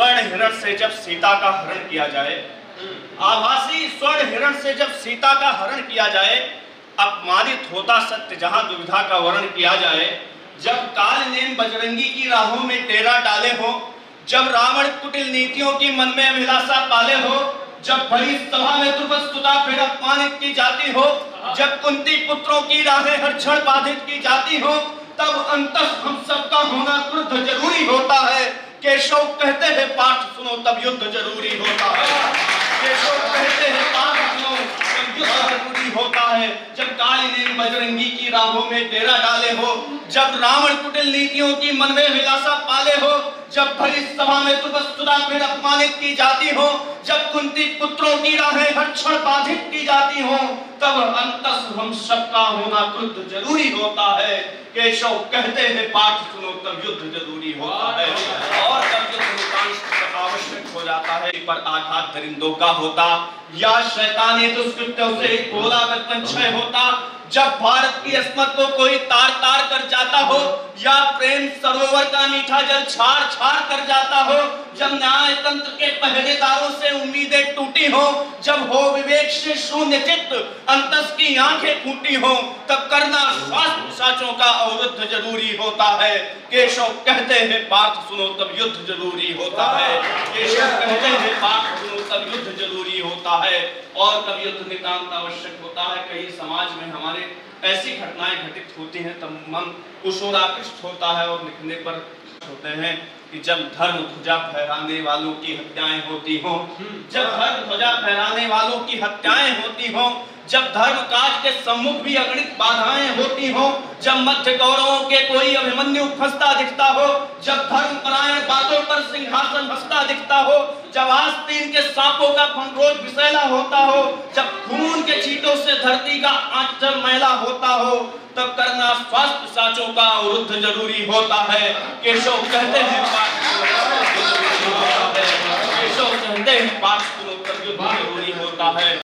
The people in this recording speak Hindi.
स्वर्ण हिरण से जब सीता का हरण किया जाए, आभासी स्वर्ण हिरण से जब सीता का हरण किया जाए, अपमानित होता सत्य जहां दुविधा का वर्ण किया जाए, जब काल नेम बजरंगी की राहों में डेरा डाले हो, जब रावण कुटिल नीतियों की मन में अभिलाषा पाले हो, जब बड़ी सभा में द्रुपदस्तुता फिर अपमानित की जाती हो, जब कुंती पुत्रों की राहें हर क्षण बाधित की जाती हो, तब अंतस हम सबका होना क्रुद्ध जरूरी होता है। केशव कहते हैं पाठ सुनो तब युद्ध जरूरी होता है। केशव कहते हैं पाठ सुनो तब युद्ध जरूरी होता है। जब काल नेम बजरंगी की राहों में डेरा डाले हो, जब रावण कुटिल नीतियों की मन में विलासा पाले हो, जब भरी सभा में द्रुपदस्तुता फिर अपमानित की जाती हो, जब कुंती पुत्रों की राहें हर क्षण बाधित की जाती हो, तब अंतस हम सबका होना क्रुद्ध जरूरी होता है। केशव कहते हैं पाठ सुनो तब युद्ध जरूरी होता है। और जब युद्ध आवश्यक हो जाता है, पर आघात दरिंदों का होता या शैतानी दुष्कृत्यों से गोला बचपन क्षय होता, जब भारत की अस्मत को कोई तार तार कर जाता हो, या प्रेम सरोवर का मीठा जल छार छार कर जाता हो, जब न्याय तंत्र के पहरेदारों से उम्मीदें टूटी हो, जब हो विवेक से शून्य चित्त अंतस की आंखें फूटी हो, तब करना शास्त्र साचों का अवरुद्ध जरूरी होता है। केशव कहते हैं पाठ सुनो तब युद्ध जरूरी होता है। केशव कहते हैं पाठ सुनो तब युद्ध जरूरी होता है। और तब युद्ध नितांत आवश्यक होता है। कहीं समाज में हमारे ऐसी घटनाएं घटित होती हैं तब मन कुशोराकृष्ट होता है और लिखने पर होते हैं कि जब धर्म ध्वजा फहराने वालों की हत्याएं होती हो, जब धर्म ध्वजा फहराने वालों की हत्याएं होती हो, जब धर्म काज के सम्मुख भी अगणित बाधाएं होती हो, जब मध्य कौरवों के कोई अभिमन्यु फंसता दिखता हो, जब धर्म परायण बातों पर सिंहासन हंसता दिखता हो, जब आस्तीन के सांपों का फंगोज विषैला होता हो, जब खून के छींटों से धरती का आंचल मैला होता हो, तब करना स्वास्थ्य साचों का अवरुद्ध जरूरी होता है। केशव कहते हैं पाठ सुनो तब युद्ध जरूरी होता है। केशव कहते हैं पाठ सुनो तब युद्ध जरूरी होता है।